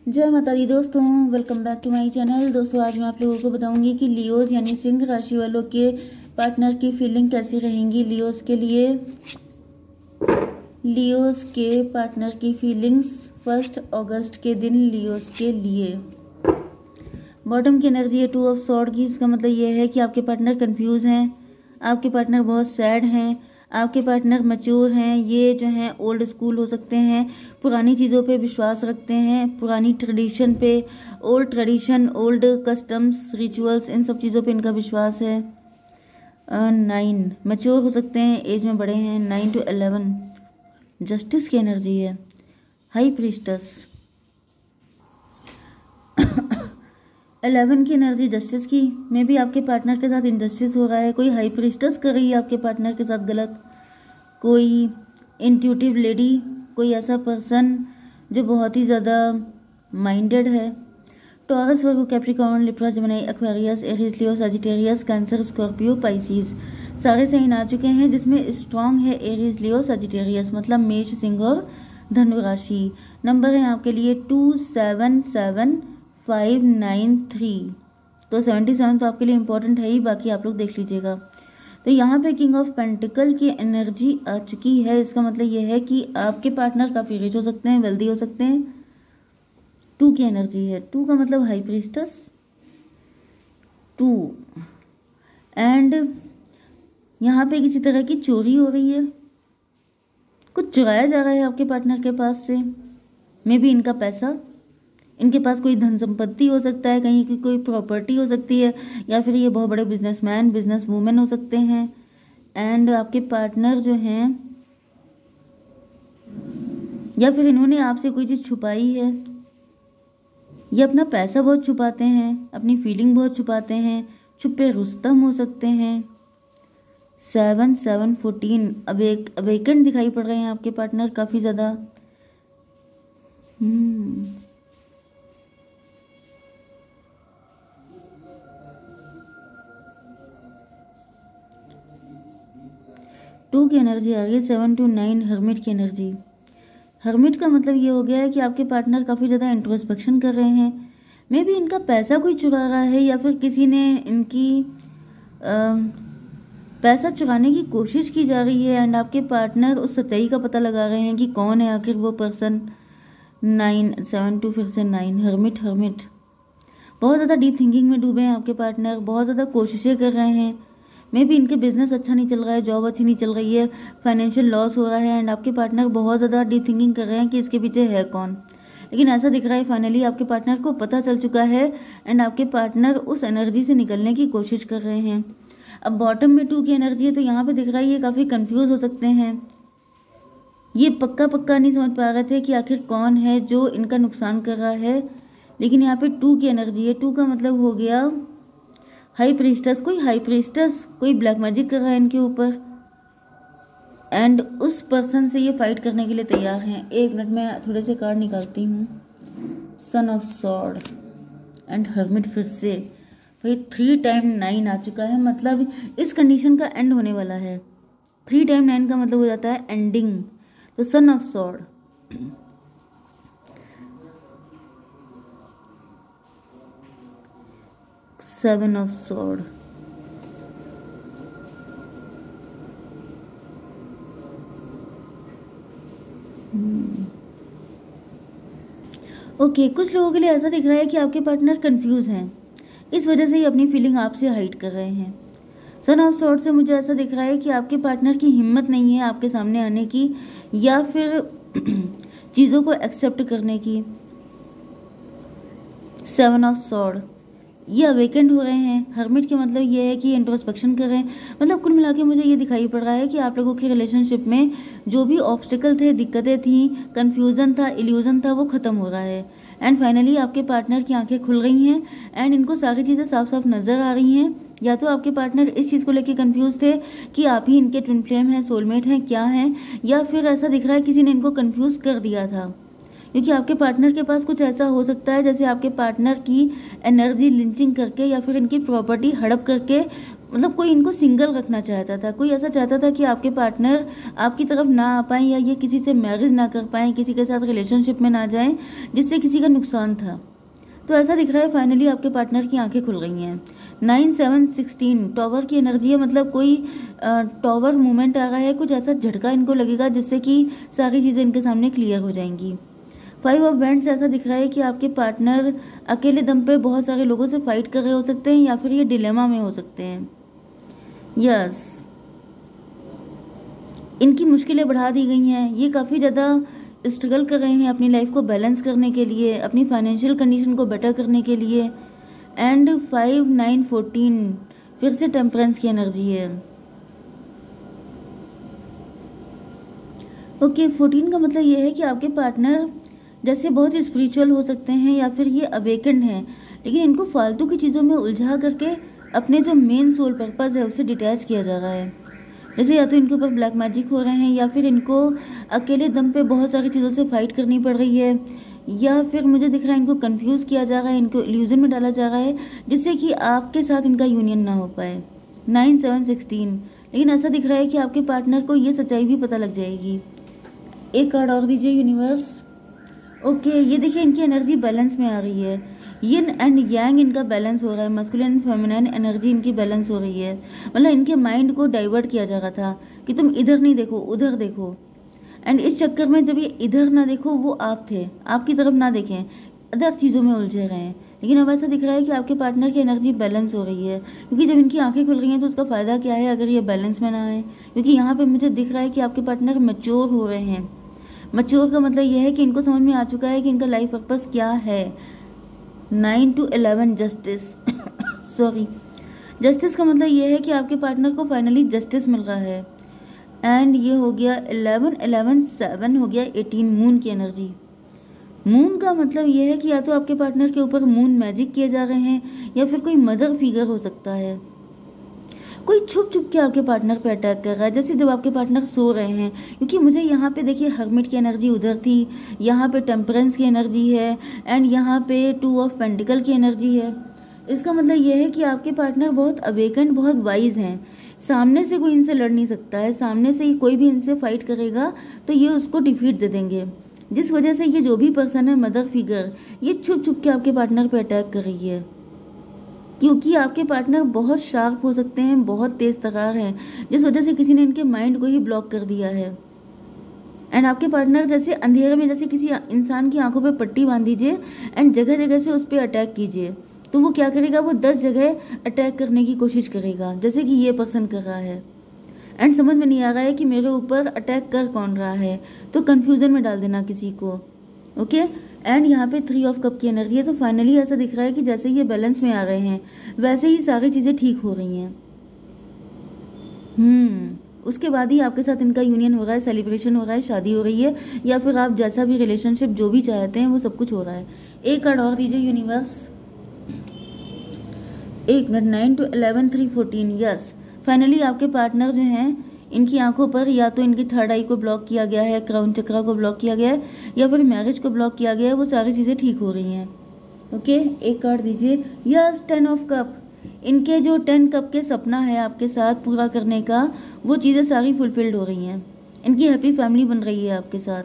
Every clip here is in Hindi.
जय माता दी दोस्तों, welcome back to my channel. दोस्तों आज मैं आप लोगों को बताऊंगी कि लियोज यानी सिंह राशि वालों के पार्टनर की फीलिंग कैसी रहेंगी। लियोज के पार्टनर की फीलिंग्स 1 अगस्त के दिन लियोज के लिए। बॉटम की एनर्जी है 2 ऑफ सॉर्ड की। इसका मतलब ये है कि आपके पार्टनर कंफ्यूज हैं, आपके पार्टनर बहुत सैड हैं, आपके पार्टनर मैच्योर हैं। ये जो हैं ओल्ड स्कूल हो सकते हैं, पुरानी चीज़ों पे विश्वास रखते हैं, पुरानी ट्रेडिशन पे, old tradition, old customs, rituals, इन सब चीज़ों पे इनका विश्वास है। 9 मैच्योर हो सकते हैं, एज में बड़े हैं। 9 to 11 जस्टिस की एनर्जी है। हाई प्रीस्टस 11 की एनर्जी जस्टिस की। मे भी आपके पार्टनर के साथ इनजस्टिस हो रहा है, कोई हाई प्रीस्टस कर रही है आपके पार्टनर के साथ गलत, कोई इंट्यूटिव लेडी, कोई ऐसा पर्सन जो बहुत ही ज़्यादा माइंडेड है। Taurus, Virgo, Capricorn, Libra, Gemini, Aquarius, Aries, Leo, Sagittarius, Cancer, Scorpio, Pisces सारे साइन आ चुके हैं, जिसमें स्ट्रॉन्ग है एरीज, लियो, सजिटेरियस मतलब मेष, सिंह और धनु राशि। नंबर है आपके लिए 277593। तो 77 तो आपके लिए इंपॉर्टेंट है ही, बाकी आप लोग देख लीजिएगा। तो यहाँ पे किंग ऑफ पेंटिकल की एनर्जी आ चुकी है। इसका मतलब ये है कि आपके पार्टनर काफ़ी रिच हो सकते हैं, वेल्दी हो सकते हैं। 2 की एनर्जी है, 2 का मतलब हाई प्रीस्टस 2। एंड यहाँ पे किसी तरह की चोरी हो रही है, कुछ चुराया जा रहा है आपके पार्टनर के पास से। मे बी इनका पैसा, इनके पास कोई धन संपत्ति हो सकता है, कहीं की कोई प्रॉपर्टी हो सकती है, या फिर ये बहुत बड़े बिजनेसमैन, बिजनेस वूमेन हो सकते हैं। एंड आपके पार्टनर जो हैं, या फिर इन्होंने आपसे कोई चीज़ छुपाई है, ये अपना पैसा बहुत छुपाते हैं, अपनी फीलिंग बहुत छुपाते हैं, छुपे रुस्तम हो सकते हैं। 7 7 14 अवेकन दिखाई पड़ रहे हैं आपके पार्टनर काफ़ी ज़्यादा। 2 की एनर्जी आ रही है। 7 to 9 हर्मिट की एनर्जी। हर्मिट का मतलब ये हो गया है कि आपके पार्टनर काफ़ी ज़्यादा इंट्रोस्पेक्शन कर रहे हैं। मे बी इनका पैसा कोई चुरा रहा है, या फिर किसी ने इनकी पैसा चुराने की कोशिश की जा रही है। एंड आपके पार्टनर उस सच्चाई का पता लगा रहे हैं कि कौन है आखिर वो पर्सन। 9 7 to फिर से 9 हर्मिट बहुत ज़्यादा डीप थिंकिंग में डूबे हैं आपके पार्टनर, बहुत ज़्यादा कोशिशें कर रहे हैं। मे बी इनके बिजनेस अच्छा नहीं चल रहा है, जॉब अच्छी नहीं चल रही है, फाइनेंशियल लॉस हो रहा है। एंड आपके पार्टनर बहुत ज़्यादा डीप थिंकिंग कर रहे हैं कि इसके पीछे है कौन। लेकिन ऐसा दिख रहा है फाइनली आपके पार्टनर को पता चल चुका है, एंड आपके पार्टनर उस एनर्जी से निकलने की कोशिश कर रहे हैं। अब बॉटम में 2 की एनर्जी है, तो यहाँ पे दिख रहा है ये काफ़ी कंफ्यूज हो सकते हैं। ये पक्का नहीं समझ पा रहे थे कि आखिर कौन है जो इनका नुकसान कर रहा है। लेकिन यहाँ पे 2 की एनर्जी है। 2 का मतलब हो गया हाई प्रीस्टस, कोई ब्लैक मैजिक कर रहा है इनके ऊपर। एंड उस पर्सन से ये फाइट करने के लिए तैयार हैं। 1 मिनट में थोड़े से कार्ड निकालती हूँ। Son of sword and hermit फिर से भाई 3 टाइम 9 आ चुका है, मतलब इस कंडीशन का एंड होने वाला है। 3 टाइम 9 का मतलब हो जाता है एंडिंग। तो son of sword, 7 of sword, okay कुछ लोगों के लिए ऐसा दिख रहा है कि आपके पार्टनर कंफ्यूज हैं, इस वजह से ये अपनी फीलिंग आपसे हाइड कर रहे हैं। सन ऑफ सॉर्ड से मुझे ऐसा दिख रहा है कि आपके पार्टनर की हिम्मत नहीं है आपके सामने आने की, या फिर चीज़ों को एक्सेप्ट करने की। 7 ऑफ सॉर्ड, ये अवेकेंड हो रहे हैं। हर्मिट के मतलब ये है कि इंट्रोस्पेक्शन कर रहे हैं। मतलब कुल मिला के मुझे ये दिखाई पड़ रहा है कि आप लोगों के रिलेशनशिप में जो भी ऑब्स्टिकल थे, दिक्कतें थी, कंफ्यूजन था, इल्यूजन था, वो ख़त्म हो रहा है। एंड फाइनली आपके पार्टनर की आंखें खुल रही हैं, एंड इनको सारी चीज़ें साफ साफ नज़र आ रही हैं। या तो आपके पार्टनर इस चीज़ को लेकर कंफ्यूज थे कि आप ही इनके ट्विन फ्लेम हैं, सोलमेट हैं, क्या हैं, या फिर ऐसा दिख रहा है किसी ने इनको कंफ्यूज कर दिया था क्योंकि आपके पार्टनर के पास कुछ ऐसा हो सकता है जैसे आपके पार्टनर की एनर्जी लिंचिंग करके या फिर इनकी प्रॉपर्टी हड़प करके, मतलब कोई इनको सिंगल रखना चाहता था, कोई ऐसा चाहता था कि आपके पार्टनर आपकी तरफ ना आ पाएँ या ये किसी से मैरिज ना कर पाएँ, किसी के साथ रिलेशनशिप में ना जाएं जिससे किसी का नुकसान था। तो ऐसा दिख रहा है फाइनली आपके पार्टनर की आंखें खुल गई हैं। 9/7/16 टॉवर की एनर्जी है, मतलब कोई टॉवर मूवमेंट आ रहा है, कुछ ऐसा झटका इनको लगेगा जिससे कि सारी चीज़ें इनके सामने क्लियर हो जाएंगी। 5 ऑफ वैंड्स ऐसा दिख रहा है कि आपके पार्टनर अकेले दम पे बहुत सारे लोगों से फाइट कर रहे हो सकते हैं या फिर ये डिलेमा में हो सकते हैं। यस, इनकी मुश्किलें बढ़ा दी गई हैं, ये काफ़ी ज़्यादा स्ट्रगल कर रहे हैं अपनी लाइफ को बैलेंस करने के लिए, अपनी फाइनेंशियल कंडीशन को बेटर करने के लिए। एंड 5/9/14 फिर से टेम्परेंस की एनर्जी है। ओके, 14 का मतलब ये है कि आपके पार्टनर जैसे बहुत ही स्पिरिचुअल हो सकते हैं या फिर ये अवेकेंड हैं, लेकिन इनको फालतू की चीज़ों में उलझा करके अपने जो मेन सोल पर्पज़ है उससे डिटैच किया जा रहा है। जैसे या तो इनके ऊपर ब्लैक मैजिक हो रहे हैं या फिर इनको अकेले दम पे बहुत सारी चीज़ों से फाइट करनी पड़ रही है, या फिर मुझे दिख रहा है इनको कंफ्यूज किया जा रहा है, इनको इल्यूजन में डाला जा रहा है जिससे कि आपके साथ इनका यूनियन ना हो पाए। 9/7/16 लेकिन ऐसा दिख रहा है कि आपके पार्टनर को ये सच्चाई भी पता लग जाएगी। एक कार्ड और दीजिए यूनिवर्स। ओके, ये देखिए इनकी एनर्जी बैलेंस में आ रही है, यिन एंड यांग इनका बैलेंस हो रहा है, मस्कुलिन एंड फेमिनिन एनर्जी इनकी बैलेंस हो रही है। मतलब इनके माइंड को डाइवर्ट किया जा रहा था कि तुम इधर नहीं देखो उधर देखो, एंड इस चक्कर में जब ये इधर ना देखो वो आप थे, आपकी तरफ ना देखें, अदर चीज़ों में उलझे रहे हैं। लेकिन अब ऐसा दिख रहा है कि आपके पार्टनर की एनर्जी बैलेंस हो रही है, क्योंकि जब इनकी आंखें खुल रही हैं तो उसका फ़ायदा क्या है अगर ये बैलेंस में ना आए, क्योंकि यहाँ पर मुझे दिख रहा है कि आपके पार्टनर मैच्योर हो रहे हैं। मैच्योर का मतलब यह है कि इनको समझ में आ चुका है कि इनका लाइफ पर्पस क्या है। 9/11 जस्टिस सॉरी, जस्टिस का मतलब ये है कि आपके पार्टनर को फाइनली जस्टिस मिल रहा है। एंड ये हो गया 11/11/7 हो गया 18 मून की एनर्जी। मून का मतलब ये है कि या तो आपके पार्टनर के ऊपर मून मैजिक किए जा रहे हैं या फिर कोई मदर फिगर हो सकता है, कोई छुप छुप के आपके पार्टनर पे अटैक कर रहा है, जैसे जब आपके पार्टनर सो रहे हैं। क्योंकि मुझे यहाँ पे देखिए हर्मिट की एनर्जी उधर थी, यहाँ पे टेम्परेंस की एनर्जी है एंड यहाँ पे 2 ऑफ पेंटिकल की एनर्जी है। इसका मतलब ये है कि आपके पार्टनर बहुत अवेकेंड, बहुत वाइज हैं। सामने से कोई इनसे लड़ नहीं सकता है, सामने से कोई भी इनसे फाइट करेगा तो ये उसको डिफीट दे देंगे, जिस वजह से ये जो भी पर्सन है मदर फिगर, ये छुप छुप के आपके पार्टनर पे अटैक कर रही है। क्योंकि आपके पार्टनर बहुत शार्प हो सकते हैं, बहुत तेज तर्रार हैं, जिस वजह से किसी ने इनके माइंड को ही ब्लॉक कर दिया है। एंड आपके पार्टनर जैसे अंधेरे में जैसे किसी इंसान की आंखों पे पट्टी बांध दीजिए एंड जगह जगह से उस पर अटैक कीजिए, तो वो क्या करेगा, वो 10 जगह अटैक करने की कोशिश करेगा जैसे कि ये पर्सन कर रहा है। एंड समझ में नहीं आ रहा है कि मेरे ऊपर अटैक कर कौन रहा है, तो कन्फ्यूजन में डाल देना किसी को। ओके, एंड यहाँ पे 3 ऑफ कप की एनर्जी है। तो फाइनली ऐसा दिख रहा है कि जैसे ये बैलेंस में आ रहे हैं वैसे ही सारी चीज़ें ठीक हो रही हैं। उसके बाद ही आपके साथ इनका यूनियन हो रहा है, सेलिब्रेशन हो रहा है, शादी हो रही है, या फिर आप जैसा भी रिलेशनशिप जो भी चाहते हैं वो सब कुछ हो रहा है। एक कार्ड और दीजिए यूनिवर्स। 1 मिनट 9/11/3/14 यस, फाइनली आपके पार्टनर जो हैं इनकी आंखों पर या तो इनकी थर्ड आई को ब्लॉक किया गया है, क्राउन चक्रा को ब्लॉक किया गया है, या फिर मैरिज को ब्लॉक किया गया है, वो सारी चीज़ें ठीक हो रही हैं। ओके, एक कार्ड दीजिए। Yes, 10 of cup. इनके जो 10 कप के सपना है आपके साथ पूरा करने का, वो चीज़ें सारी फुलफिल्ड हो रही हैं। इनकी हैप्पी फैमिली बन रही है आपके साथ।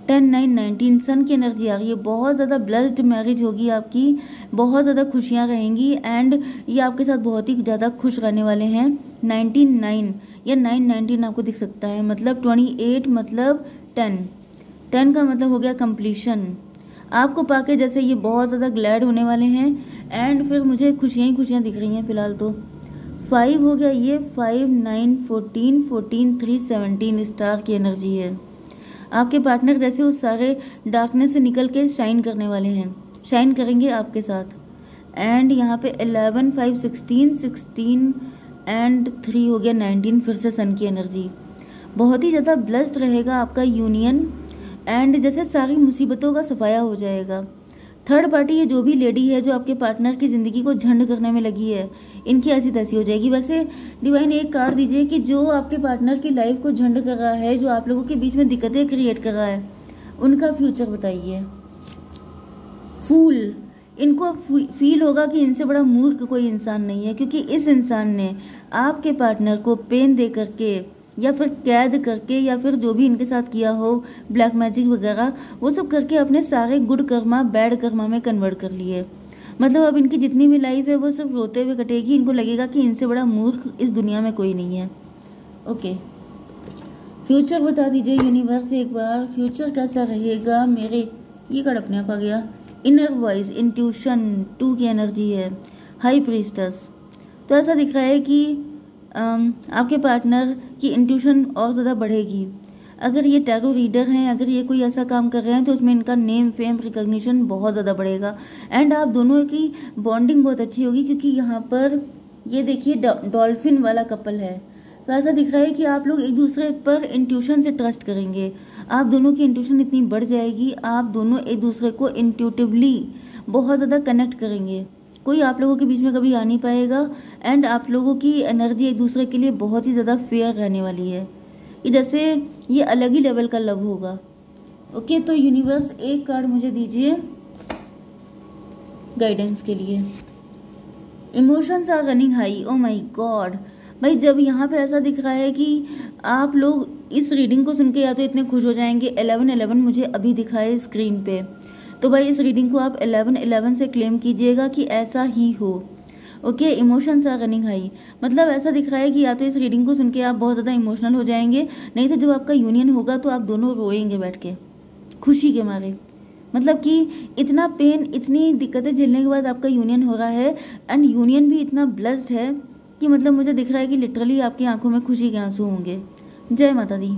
10/9/19 सन की एनर्जी आ रही है, बहुत ज़्यादा ब्लेस्ड मैरिज होगी आपकी, बहुत ज़्यादा खुशियाँ रहेंगी एंड ये आपके साथ बहुत ही ज़्यादा खुश रहने वाले हैं। 19/9 या 9/19 आपको दिख सकता है, मतलब 28 मतलब 10 का मतलब हो गया कंप्लीशन। आपको पाके जैसे ये बहुत ज़्यादा ग्लैड होने वाले हैं एंड फिर मुझे खुशियाँ ही खुशियाँ दिख रही हैं फिलहाल। तो 5 हो गया ये, 5/9/14 14/3/17 स्टार की एनर्जी है। आपके पार्टनर जैसे उस सारे डार्कनेस से निकल के शाइन करने वाले हैं, शाइन करेंगे आपके साथ। एंड यहाँ पे 11/5/16 16 एंड 3 हो गया 19, फिर से सन की एनर्जी। बहुत ही ज़्यादा ब्लेस्ड रहेगा आपका यूनियन एंड जैसे सारी मुसीबतों का सफाया हो जाएगा। थर्ड पार्टी ये जो भी लेडी है जो आपके पार्टनर की ज़िंदगी को झंड करने में लगी है, इनकी ऐसी तैसी हो जाएगी। वैसे डिवाइन एक कार्ड दीजिए कि जो आपके पार्टनर की लाइफ को झंड कर रहा है, जो आप लोगों के बीच में दिक्कतें क्रिएट कर रहा है, उनका फ्यूचर बताइए। फूल, इनको फील होगा कि इनसे बड़ा मूर्ख कोई इंसान नहीं है, क्योंकि इस इंसान ने आपके पार्टनर को पेन दे करके या फिर कैद करके या फिर जो भी इनके साथ किया हो, ब्लैक मैजिक वगैरह, वो सब करके अपने सारे गुड कर्मा बैड कर्मा में कन्वर्ट कर लिए। मतलब अब इनकी जितनी भी लाइफ है वो सिर्फ रोते हुए कटेगी। इनको लगेगा कि इनसे बड़ा मूर्ख इस दुनिया में कोई नहीं है। ओके, फ्यूचर बता दीजिए यूनिवर्स एक बार, फ्यूचर कैसा रहेगा मेरे। ये कार्ड अपने आप आ गया। इनर वॉइस, इंट्यूशन 2 की एनर्जी है। हाई प्रीस्टस, तो ऐसा दिख रहा है कि आपके पार्टनर की इंट्यूशन और ज़्यादा बढ़ेगी। अगर ये टैरो रीडर हैं, अगर ये कोई ऐसा काम कर रहे हैं तो उसमें इनका नेम फेम रिकॉग्निशन बहुत ज़्यादा बढ़ेगा। एंड आप दोनों की बॉन्डिंग बहुत अच्छी होगी, क्योंकि यहाँ पर ये देखिए डॉल्फिन वाला कपल है। तो ऐसा दिख रहा है कि आप लोग एक दूसरे पर इंट्यूशन से ट्रस्ट करेंगे। आप दोनों की इंट्यूशन इतनी बढ़ जाएगी, आप दोनों एक दूसरे को इंट्यूटिवली बहुत ज़्यादा कनेक्ट करेंगे। कोई आप लोगों के बीच में कभी आ नहीं पाएगा। एंड आप लोगों की एनर्जी एक दूसरे के लिए बहुत ही ज़्यादा फेयर रहने वाली है, कि जैसे ये अलग ही लेवल का लव होगा। ओके, तो यूनिवर्स एक कार्ड मुझे दीजिए गाइडेंस के लिए। Emotions are running high. Oh my god भाई, जब यहाँ पे ऐसा दिख रहा है कि आप लोग इस रीडिंग को सुन के या तो इतने खुश हो जाएंगे। 11-11 मुझे अभी दिखाए स्क्रीन पे, तो भाई इस रीडिंग को आप 11-11 से क्लेम कीजिएगा कि ऐसा ही हो। Okay, emotions are running high, मतलब ऐसा दिख रहा है कि या तो इस रीडिंग को सुन के आप बहुत ज़्यादा इमोशनल हो जाएंगे, नहीं तो जब आपका यूनियन होगा तो आप दोनों रोएंगे बैठ के खुशी के मारे। मतलब कि इतना पेन, इतनी दिक्कतें झेलने के बाद आपका यूनियन हो रहा है, एंड यूनियन भी इतना ब्लेस्ड है कि मतलब मुझे दिख रहा है कि लिटरली आपकी आंखों में खुशी के आंसू होंगे। जय माता दी।